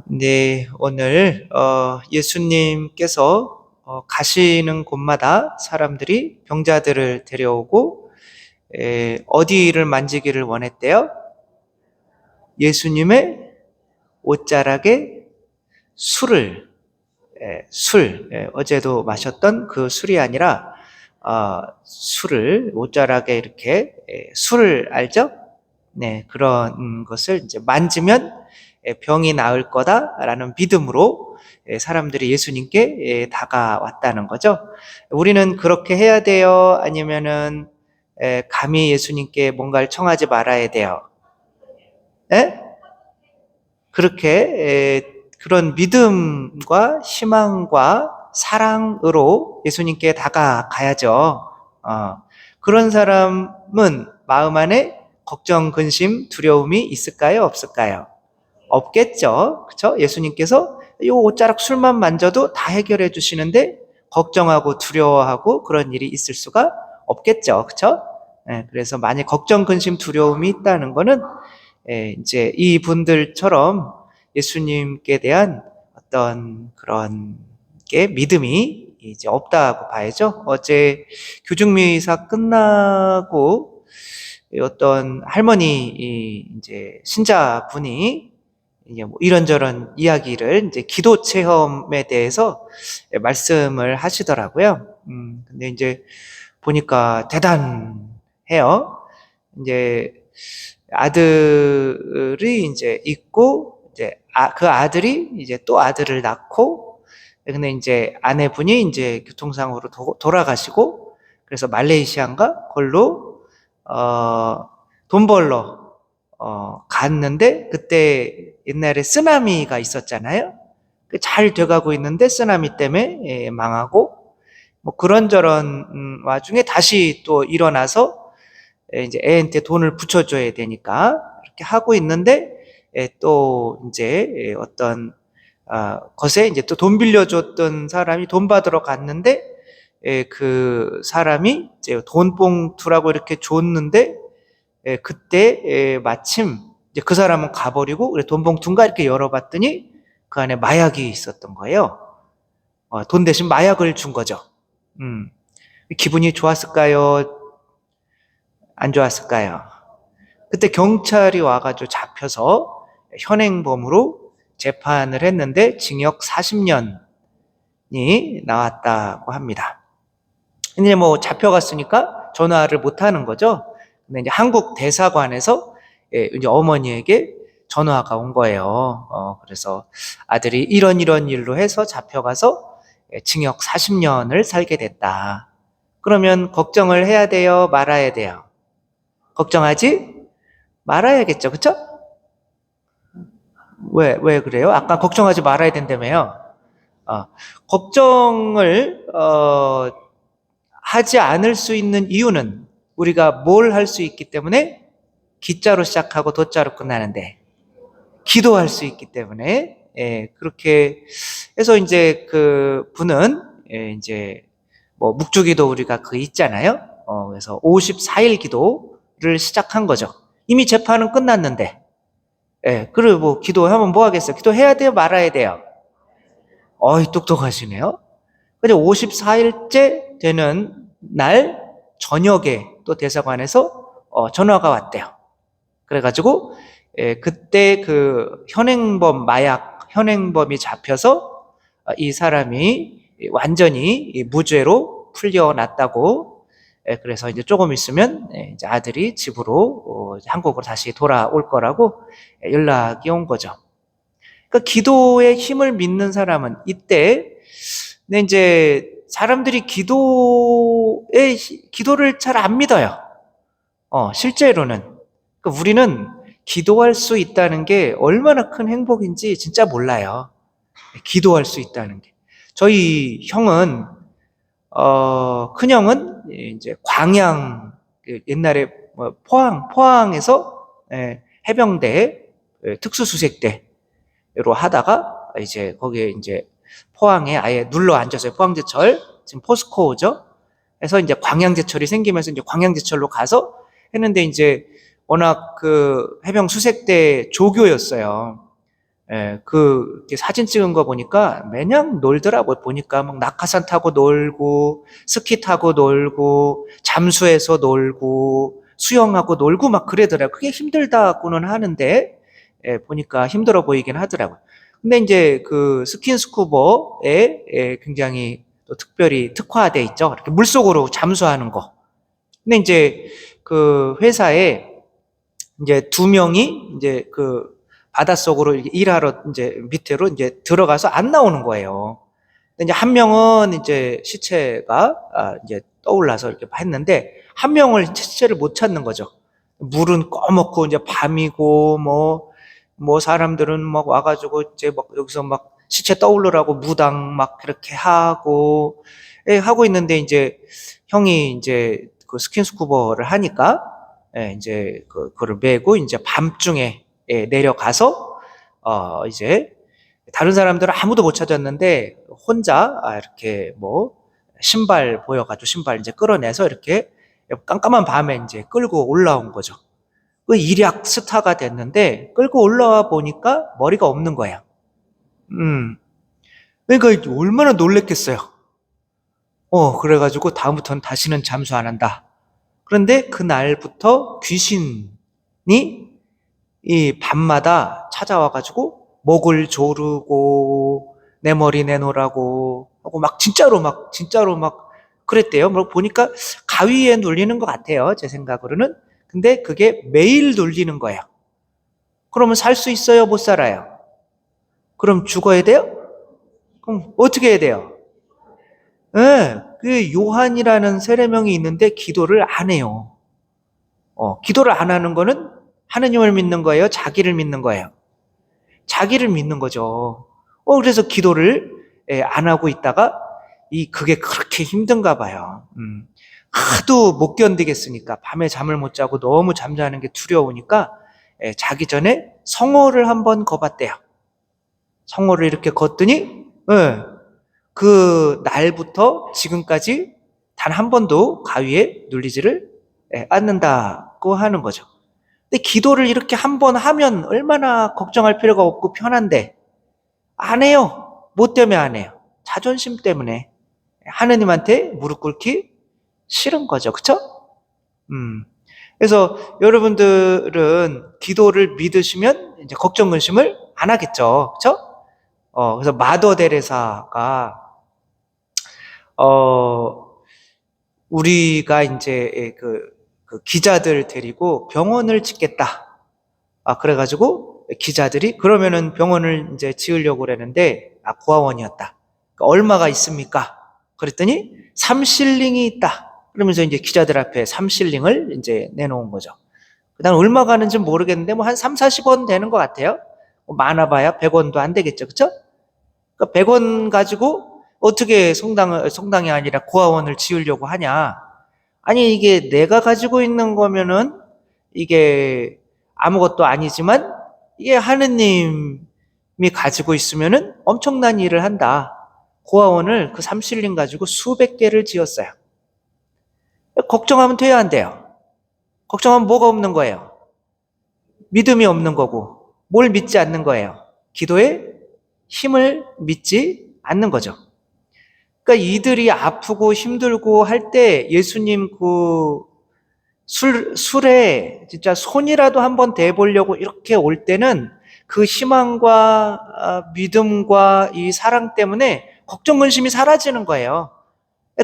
네, 오늘 예수님께서 가시는 곳마다 사람들이 병자들을 데려오고 어디를 만지기를 원했대요? 예수님의 옷자락에 술을 어제도 마셨던 그 술이 아니라 술을 옷자락에 이렇게 술을 알죠? 네, 그런 것을 이제 만지면 병이 나을 거다라는 믿음으로 사람들이 예수님께 다가왔다는 거죠. 우리는 그렇게 해야 돼요? 아니면은 감히 예수님께 뭔가를 청하지 말아야 돼요? 예? 그렇게 그런 믿음과 희망과 사랑으로 예수님께 다가가야죠. 그런 사람은 마음 안에 걱정, 근심, 두려움이 있을까요? 없을까요? 없겠죠. 그렇죠? 예수님께서 이 옷자락 술만 만져도 다 해결해 주시는데 걱정하고 두려워하고 그런 일이 있을 수가 없겠죠. 그렇죠? 그래서 만약 걱정, 근심, 두려움이 있다는 거는 이제 이 분들처럼 예수님께 대한 어떤 그런 게 믿음이 이제 없다고 봐야죠. 어제 교중미사 끝나고 어떤 할머니 이제 신자분이 이제 뭐 이런저런 이야기를 이제 기도 체험에 대해서 말씀을 하시더라고요. 근데 이제 보니까 대단해요. 이제 아들이 이제 있고 이제 그 아들이 이제 또 아들을 낳고 근데 이제 아내분이 이제 교통사고로 돌아가시고 그래서 말레이시아인가 걸로 돈 벌러 갔는데 그때 옛날에 쓰나미가 있었잖아요. 잘 돼가고 있는데 쓰나미 때문에 망하고 뭐 그런저런 와중에 다시 또 일어나서 이제 애한테 돈을 붙여줘야 되니까 이렇게 하고 있는데 또 이제 어떤 것에 이제 또 돈 빌려줬던 사람이 돈 받으러 갔는데 그 사람이 이제 돈 봉투라고 이렇게 줬는데 그때 마침 이제 그 사람은 가버리고 그래 돈 봉투인가 이렇게 열어봤더니 그 안에 마약이 있었던 거예요. 돈 대신 마약을 준 거죠. 기분이 좋았을까요? 안 좋았을까요? 그때 경찰이 와가지고 잡혀서 현행범으로 재판을 했는데 징역 40년이 나왔다고 합니다. 근데 뭐 잡혀갔으니까 전화를 못 하는 거죠. 근데 이제 한국 대사관에서 이제 어머니에게 전화가 온 거예요. 그래서 아들이 이런 일로 해서 잡혀가서 징역 40년을 살게 됐다. 그러면 걱정을 해야 돼요? 말아야 돼요? 걱정하지 말아야겠죠. 그쵸? 왜 그래요? 아까 걱정하지 말아야 된다며요. 걱정을 하지 않을 수 있는 이유는 우리가 뭘 할 수 있기 때문에 기자로 시작하고 도자로 끝나는데 기도할 수 있기 때문에 그렇게 해서 이제 그 분은 이제 뭐 묵주기도 우리가 그 있잖아요. 그래서 54일 기도를 시작한 거죠. 이미 재판은 끝났는데 그리고 뭐 기도하면 뭐 하겠어요? 기도해야 돼요? 말아야 돼요? 어이 똑똑하시네요. 근데 54일째 되는 날 저녁에 또 대사관에서 전화가 왔대요. 그래가지고 그때 그 마약 현행범이 잡혀서 이 사람이 완전히 무죄로 풀려났다고. 그래서 이제 조금 있으면 이제 아들이 집으로 한국으로 다시 돌아올 거라고 연락이 온 거죠. 그러니까 기도의 힘을 믿는 사람은 이때 근데 이제 사람들이 기도를 잘 안 믿어요. 실제로는. 그러니까 우리는 기도할 수 있다는 게 얼마나 큰 행복인지 진짜 몰라요. 기도할 수 있다는 게. 저희 형은, 큰형은 이제 광양, 옛날에 뭐 포항에서 해병대, 특수수색대로 하다가 이제 거기에 이제 포항에 아예 눌러 앉았어요. 포항제철. 지금 포스코죠. 그래서 이제 광양제철이 생기면서 이제 광양제철로 가서 했는데 이제 워낙 그 해병 수색대 조교였어요. 예, 이렇게 사진 찍은 거 보니까 매년 놀더라고요. 보니까 막 낙하산 타고 놀고, 스키 타고 놀고, 잠수해서 놀고, 수영하고 놀고 막 그러더라고요. 그게 힘들다고는 하는데, 예, 보니까 힘들어 보이긴 하더라고요. 근데 이제 그 스킨스쿠버에 굉장히 또 특별히 특화돼 있죠. 이렇게 물속으로 잠수하는 거. 근데 이제 그 회사에 이제 두 명이 이제 그 바닷속으로 일하러 이제 밑으로 이제 들어가서 안 나오는 거예요. 근데 이제 한 명은 이제 시체가 이제 떠올라서 이렇게 했는데 한 명을 시체를 못 찾는 거죠. 물은 꺼먹고 이제 밤이고 뭐 사람들은 막 와가지고 이제 막 여기서 막 시체 떠올르라고 무당 막 그렇게 하고 하고 있는데 이제 형이 이제 그 스킨스쿠버를 하니까 이제 그거를 메고 이제 밤중에 내려가서 이제 다른 사람들은 아무도 못 찾았는데 혼자 이렇게 뭐 신발 보여가지고 신발 이제 끌어내서 이렇게 깜깜한 밤에 이제 끌고 올라온 거죠. 그 일약 스타가 됐는데 끌고 올라와 보니까 머리가 없는 거예요. 음. 그러니까 얼마나 놀랬겠어요. 그래가지고 다음부터는 다시는 잠수 안 한다. 그런데 그날부터 귀신이 이 밤마다 찾아와가지고 목을 조르고 내 머리 내놓으라고 하고 진짜로 막 그랬대요. 뭐 보니까 가위에 눌리는 것 같아요. 제 생각으로는. 근데 그게 매일 눌리는 거예요. 그러면 살 수 있어요? 못 살아요? 그럼 죽어야 돼요? 그럼 어떻게 해야 돼요? 예, 그 요한이라는 세례명이 있는데 기도를 안 해요. 기도를 안 하는 거는 하느님을 믿는 거예요? 자기를 믿는 거예요? 자기를 믿는 거죠. 그래서 기도를 안 하고 있다가 그게 그렇게 힘든가 봐요. 하도 못 견디겠으니까 밤에 잠을 못 자고 너무 잠자는 게 두려우니까 자기 전에 성호를 한번 거봤대요. 성호를 이렇게 걷더니 그 날부터 지금까지 단 한 번도 가위에 눌리지를 않는다고 하는 거죠. 근데 기도를 이렇게 한 번 하면 얼마나 걱정할 필요가 없고 편한데 안 해요. 뭐 때문에 안 해요? 자존심 때문에 하느님한테 무릎 꿇기 싫은 거죠. 그쵸? 그래서 여러분들은 기도를 믿으시면 이제 걱정 근심을 안 하겠죠. 그쵸? 그래서 마더 데레사가 우리가 이제 그 기자들 데리고 병원을 짓겠다. 그래가지고 기자들이 그러면은 병원을 이제 지으려고 그랬는데 고아원이었다. 그러니까 얼마가 있습니까? 그랬더니 3실링이 있다. 그러면서 이제 기자들 앞에 3실링을 이제 내놓은 거죠. 난 얼마 가는지 모르겠는데 뭐 한 3, 40원 되는 것 같아요. 많아봐야 100원도 안 되겠죠. 그쵸? 그러니까 100원 가지고 어떻게 성당이 아니라 고아원을 지으려고 하냐. 아니, 이게 내가 가지고 있는 거면은 이게 아무것도 아니지만 이게 하느님이 가지고 있으면은 엄청난 일을 한다. 고아원을 그 3실링 가지고 수백 개를 지었어요. 걱정하면 돼야 안 돼요? 걱정하면 뭐가 없는 거예요? 믿음이 없는 거고, 뭘 믿지 않는 거예요? 기도의 힘을 믿지 않는 거죠. 그러니까 이들이 아프고 힘들고 할 때 예수님 술에 진짜 손이라도 한번 대보려고 이렇게 올 때는 그 희망과 믿음과 이 사랑 때문에 걱정 근심이 사라지는 거예요.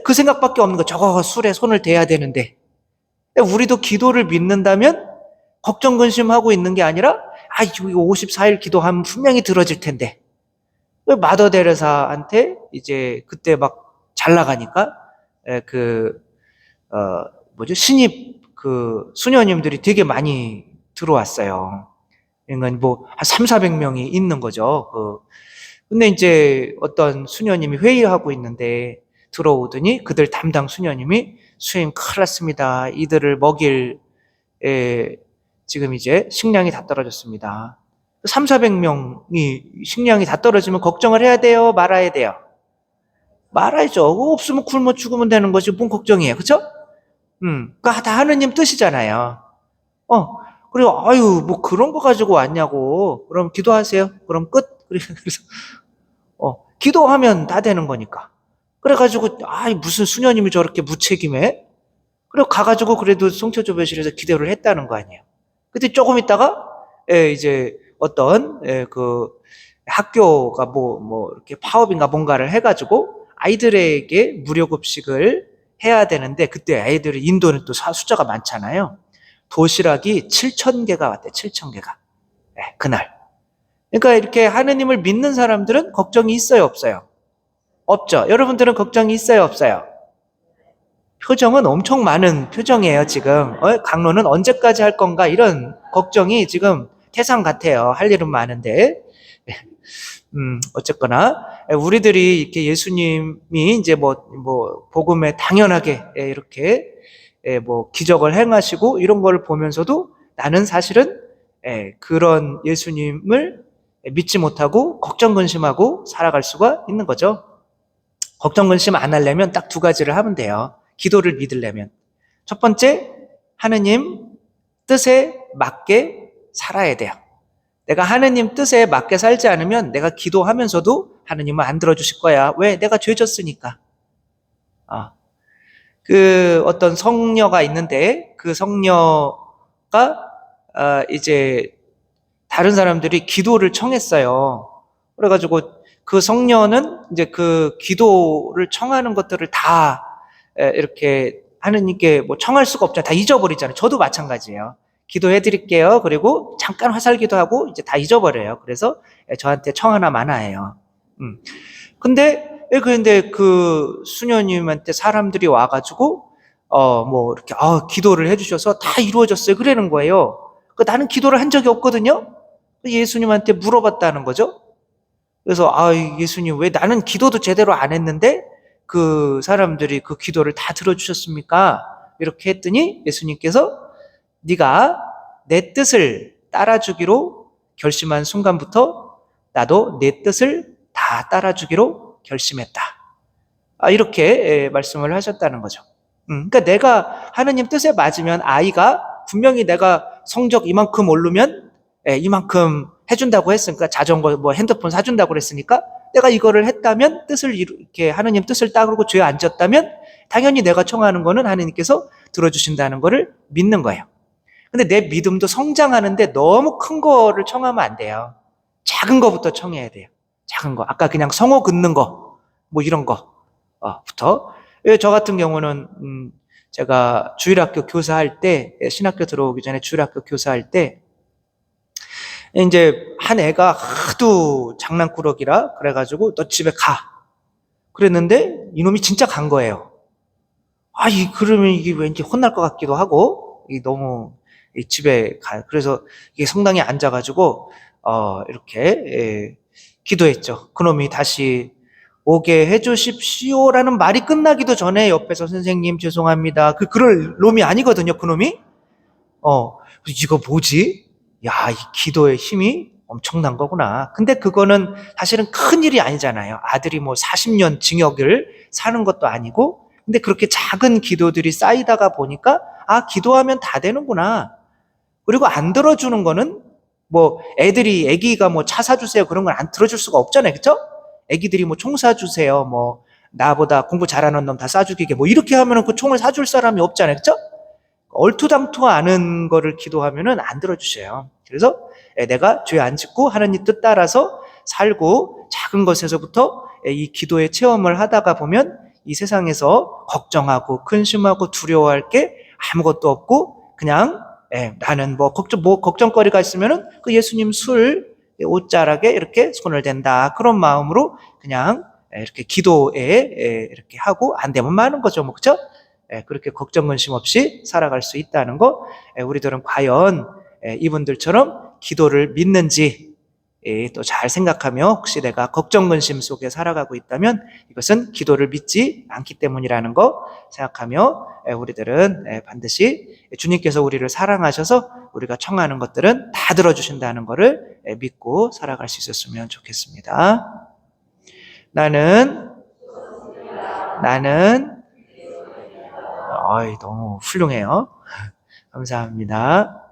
그 생각밖에 없는 거. 저거 술에 손을 대야 되는데. 우리도 기도를 믿는다면 걱정 근심하고 있는 게 아니라 이거 54일 기도하면 분명히 들어질 텐데. 마더 데레사한테 이제 그때 막 잘 나가니까 신입 수녀님들이 되게 많이 들어왔어요. 그러니까 뭐 한 3, 400명이 있는 거죠. 근데 이제 어떤 수녀님이 회의하고 있는데 들어오더니 그들 담당 수녀님이 수님 큰일 났습니다. 이들을 먹일 지금 이제 식량이 다 떨어졌습니다. 3, 400명이 식량이 다 떨어지면 걱정을 해야 돼요? 말아야 돼요? 말아야죠. 없으면 굶어 죽으면 되는 거지. 뭔 걱정이에요. 그쵸? 그거 다 하느님 뜻이잖아요. 그리고 아유 뭐 그런 거 가지고 왔냐고. 그럼 기도하세요. 그럼 끝. 그래서 기도하면 다 되는 거니까. 그래가지고 무슨 수녀님이 저렇게 무책임해? 그리고 가가지고 그래도 송초조배실에서 기도를 했다는 거 아니에요. 근데 조금 있다가 이제 어떤 그 학교가 뭐 이렇게 파업인가 뭔가를 해가지고 아이들에게 무료 급식을 해야 되는데 그때 아이들이 인도는 또 숫자가 많잖아요. 도시락이 7,000개가 왔대. 7,000개가. 그날. 그러니까 이렇게 하느님을 믿는 사람들은 걱정이 있어요, 없어요? 없죠. 여러분들은 걱정이 있어요, 없어요? 표정은 엄청 많은 표정이에요, 지금. 강론은 언제까지 할 건가? 이런 걱정이 지금 태산 같아요. 할 일은 많은데. 어쨌거나, 우리들이 이렇게 예수님이 이제 복음에 당연하게 이렇게 뭐 기적을 행하시고 이런 걸 보면서도 나는 사실은 그런 예수님을 믿지 못하고 걱정 근심하고 살아갈 수가 있는 거죠. 걱정 근심 안 하려면 딱 두 가지를 하면 돼요. 기도를 믿으려면. 첫 번째, 하느님 뜻에 맞게 살아야 돼요. 내가 하느님 뜻에 맞게 살지 않으면 내가 기도하면서도 하느님은 안 들어주실 거야. 왜? 내가 죄졌으니까. 그 어떤 성녀가 있는데 그 성녀가 이제 다른 사람들이 기도를 청했어요. 그래가지고 그 성녀는 이제 그 기도를 청하는 것들을 다 이렇게 하느님께 뭐 청할 수가 없잖아요. 다 잊어버리잖아요. 저도 마찬가지예요. 기도해 드릴게요. 그리고 잠깐 화살 기도하고 이제 다 잊어버려요. 그래서 저한테 청 하나 많아해요. 근데 그 수녀님한테 사람들이 와가지고 뭐 이렇게 기도를 해주셔서 다 이루어졌어요. 그러는 거예요. 나는 기도를 한 적이 없거든요. 예수님한테 물어봤다는 거죠. 그래서 예수님 왜 나는 기도도 제대로 안 했는데 그 사람들이 그 기도를 다 들어주셨습니까? 이렇게 했더니 예수님께서 네가 내 뜻을 따라주기로 결심한 순간부터 나도 내 뜻을 다 따라주기로 결심했다. 이렇게 말씀을 하셨다는 거죠. 그러니까 내가 하느님 뜻에 맞으면 아이가 분명히 내가 성적 이만큼 오르면 이만큼 해준다고 했으니까 자전거 뭐 핸드폰 사준다고 그랬으니까 내가 이거를 했다면 뜻을 이렇게 하느님 뜻을 따르고 죄에 안 졌다면 당연히 내가 청하는 거는 하느님께서 들어주신다는 거를 믿는 거예요. 근데 내 믿음도 성장하는데 너무 큰 거를 청하면 안 돼요. 작은 거부터 청해야 돼요. 작은 거. 아까 그냥 성호 긋는 거, 뭐 이런 거부터. 저 같은 경우는 제가 주일학교 교사할 때, 신학교 들어오기 전에 주일학교 교사할 때 이제 한 애가 하도 장난꾸러기라 그래가지고 너 집에 가. 그랬는데 이놈이 진짜 간 거예요. 그러면 이게 왠지 혼날 것 같기도 하고, 너무 집에 가. 그래서 이게 성당에 앉아가지고, 이렇게, 기도했죠. 그놈이 다시 오게 해주십시오라는 말이 끝나기도 전에 옆에서 선생님 죄송합니다. 그럴 놈이 아니거든요, 그놈이. 이거 뭐지? 야, 이 기도의 힘이 엄청난 거구나. 근데 그거는 사실은 큰 일이 아니잖아요. 아들이 뭐 40년 징역을 사는 것도 아니고, 근데 그렇게 작은 기도들이 쌓이다가 보니까, 기도하면 다 되는구나. 그리고 안 들어주는 거는, 뭐, 애기가 뭐 차 사주세요. 그런 건 안 들어줄 수가 없잖아요. 그쵸? 애기들이 뭐 총 사주세요. 뭐, 나보다 공부 잘하는 놈 다 싸죽이게. 뭐, 이렇게 하면은 그 총을 사줄 사람이 없잖아요. 그쵸? 얼토당토 않은 거를 기도하면은 안 들어주셔요. 그래서 내가 죄 안 짓고 하나님 뜻 따라서 살고 작은 것에서부터 이 기도의 체험을 하다가 보면 이 세상에서 걱정하고 근심하고 두려워할 게 아무것도 없고 그냥 나는 뭐 걱정거리가 있으면은 그 예수님 술 옷자락에 이렇게 손을 댄다. 그런 마음으로 그냥 이렇게 기도에 이렇게 하고 안 되면 마는 거죠. 뭐 그렇죠? 그렇게 걱정 근심 없이 살아갈 수 있다는 거, 우리들은 과연 이분들처럼 기도를 믿는지 또 잘 생각하며 혹시 내가 걱정 근심 속에 살아가고 있다면 이것은 기도를 믿지 않기 때문이라는 거 생각하며 우리들은 반드시 주님께서 우리를 사랑하셔서 우리가 청하는 것들은 다 들어주신다는 것을 믿고 살아갈 수 있었으면 좋겠습니다. 나는 너무 훌륭해요. 감사합니다.